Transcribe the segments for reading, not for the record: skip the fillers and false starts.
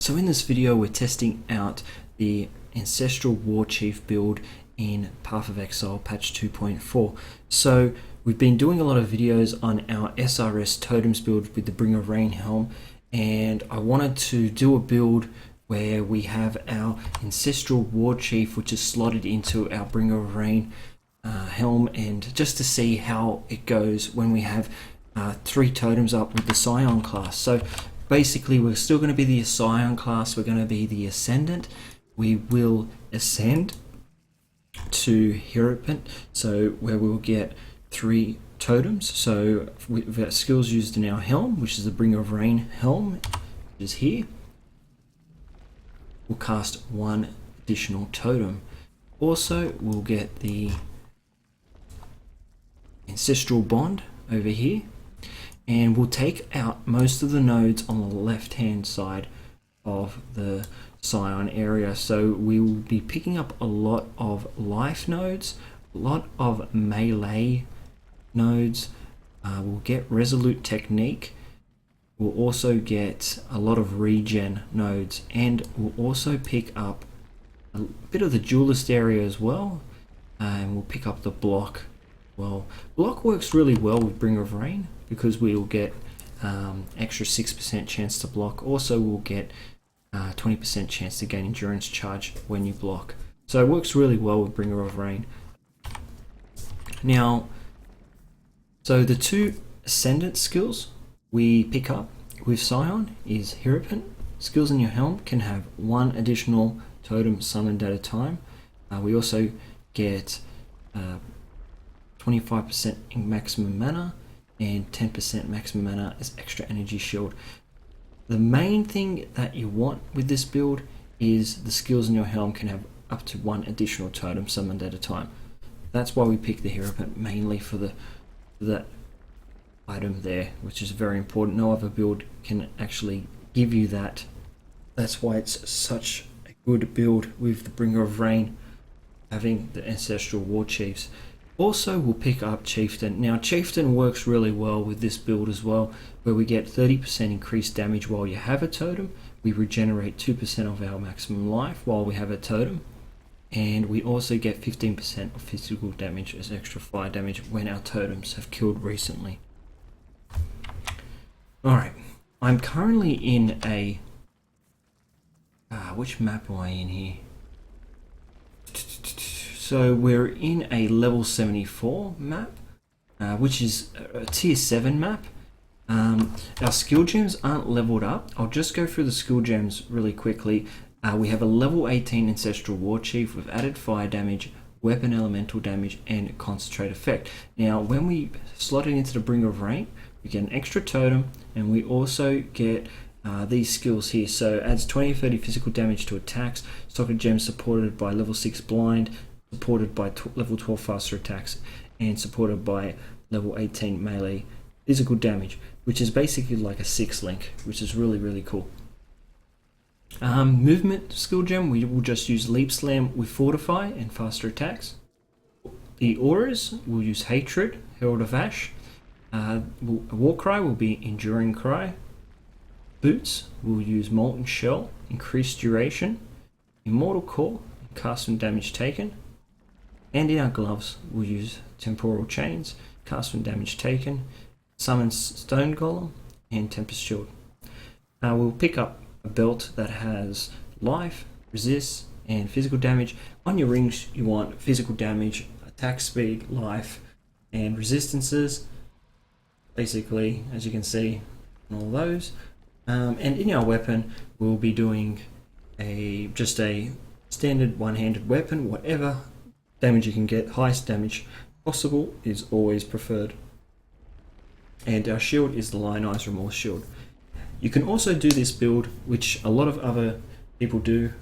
So in this video we're testing out the Ancestral Warchief build in Path of Exile patch 2.4. So we've been doing a lot of videos on our SRS Totems build with the Bringer of Rain helm, and I wanted to do a build where we have our Ancestral Warchief which is slotted into our Bringer of Rain helm, and just to see how it goes when we have 3 totems up with the Scion class. So basically we're still going to be the Scion class, we're going to be the Ascendant. We will ascend to Hierophant, so where we'll get 3 totems. So with our skills used in our helm, which is the Bringer of Rain helm, which is here, we'll cast 1 additional totem. Also we'll get the Ancestral Bond over here, and we'll take out most of the nodes on the left hand side of the Scion area. So we will be picking up a lot of life nodes, a lot of melee nodes. We'll get Resolute Technique. We'll also get a lot of regen nodes, and we'll also pick up a bit of the duelist area as well, and we'll pick up the block. Well, block works really well with Bringer of Rain because we'll get extra 6% chance to block. Also we'll get 20% chance to gain endurance charge when you block. So it works really well with Bringer of Rain. Now, so the 2 Ascendant skills we pick up with Scion is Hierophant. Skills in your helm can have 1 additional totem summoned at a time. We also get 25% in maximum mana and 10% maximum mana as extra energy shield. The main thing that you want with this build is the skills in your helm can have up to 1 additional totem summoned at a time. That's why we pick the Hierophant mainly for that item there, which is very important. No other build can actually give you that. That's why it's such a good build with the Bringer of Rain having the Ancestral Warchiefs. Also we'll pick up Chieftain. Now Chieftain works really well with this build as well, where we get 30% increased damage while you have a totem. We regenerate 2% of our maximum life while we have a totem, and we also get 15% of physical damage as extra fire damage when our totems have killed recently. Alright, I'm currently in a which map am I in here? So we're in a level 74 map, which is a tier 7 map. Our skill gems aren't leveled up. I'll just go through the skill gems really quickly. We have a level 18 Ancestral Warchief with added fire damage, weapon elemental damage, and concentrate effect. Now when we slot it into the Bringer of Rain, we get an extra totem, and we also get these skills here. So adds 20-30 physical damage to attacks, socket gems supported by level 6 blind, supported by level 12 faster attacks, and supported by level 18 melee physical damage, which is basically like a 6-link, which is really cool. Movement skill gem, we will just use Leap Slam with Fortify and faster attacks. The auras will use Hatred, Herald of Ash. War Cry will be Enduring Cry. Boots will use Molten Shell, increased duration. Immortal Core, cast some damage taken. And in our gloves we'll use Temporal Chains, cast some damage taken, summon Stone Golem, and Tempest Shield. We'll pick up a belt that has life, resist, and physical damage. On your rings you want physical damage, attack speed, life, and resistances, basically, as you can see on all those. And in our weapon we'll be doing just a standard one-handed weapon. Whatever damage you can get, highest damage possible is always preferred. And our shield is the Lionized Remorse shield. You can also do this build, which a lot of other people do.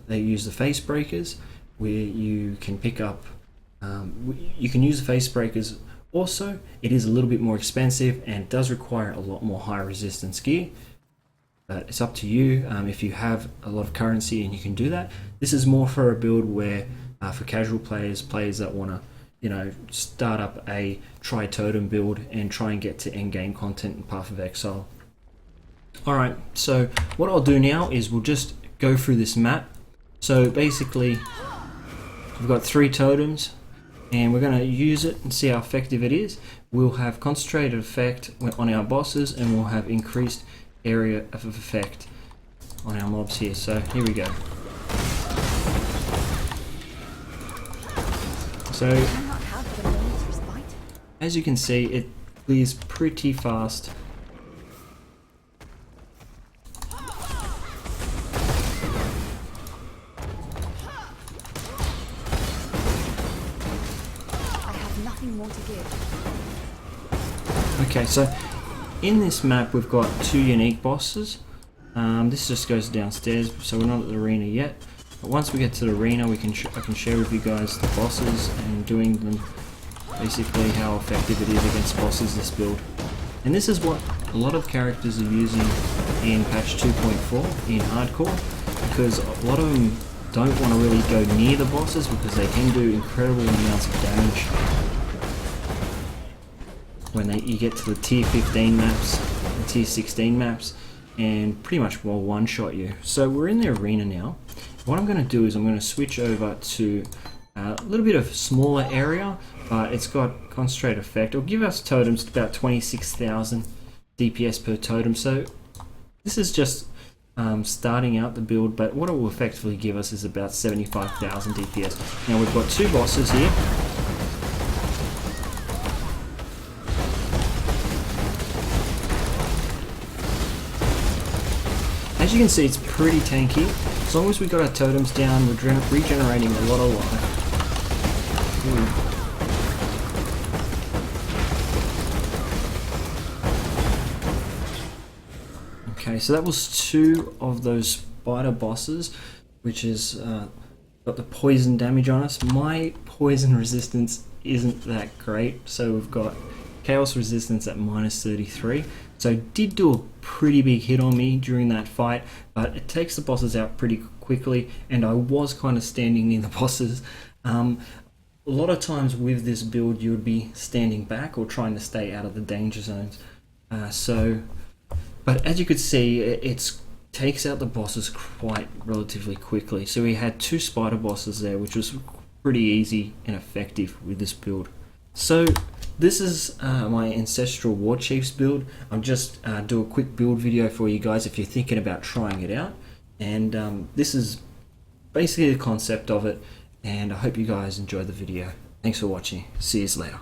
They use the face breakers, where you can pick up, you can use the face breakers. Also, it is a little bit more expensive and does require a lot more high resistance gear. But it's up to you if you have a lot of currency and you can do that. This is more for a build where for casual players that want to, start up a tri-totem build and try and get to end game content in Path of Exile. Alright, so what I'll do now is we'll just go through this map. So basically, we've got 3 totems, and we're going to use it and see how effective it is. We'll have concentrated effect on our bosses, and we'll have increased area of effect on our mobs here. So here we go. So as you can see, it clears pretty fast. Okay, so in this map we've got 2 unique bosses. This just goes downstairs, so we're not at the arena yet. But once we get to the arena, I can share with you guys the bosses and doing them, basically how effective it is against bosses, this build. And this is what a lot of characters are using in patch 2.4 in hardcore, because a lot of them don't want to really go near the bosses because they can do incredible amounts of damage when you get to the tier 15 maps, the tier 16 maps, and pretty much will one-shot you. So we're in the arena now. What I'm going to do is I'm going to switch over to a little bit of smaller area, but it's got concentrated effect. It'll give us totems about 26,000 DPS per totem. So this is just starting out the build, but what it will effectively give us is about 75,000 DPS. Now we've got 2 bosses here. As you can see, it's pretty tanky. As long as we got our totems down, we're regenerating a lot of life. Okay, so that was 2 of those spider bosses, which is got the poison damage on us. My poison resistance isn't that great, so we've got chaos resistance at -33. So it did do a pretty big hit on me during that fight, but it takes the bosses out pretty quickly, and I was kind of standing near the bosses. A lot of times with this build you would be standing back or trying to stay out of the danger zones. But as you could see, it takes out the bosses quite relatively quickly. So we had 2 spider bosses there, which was pretty easy and effective with this build. So this is my Ancestral Warchief's build. I'll just do a quick build video for you guys if you're thinking about trying it out. And this is basically the concept of it, and I hope you guys enjoy the video. Thanks for watching. See you later.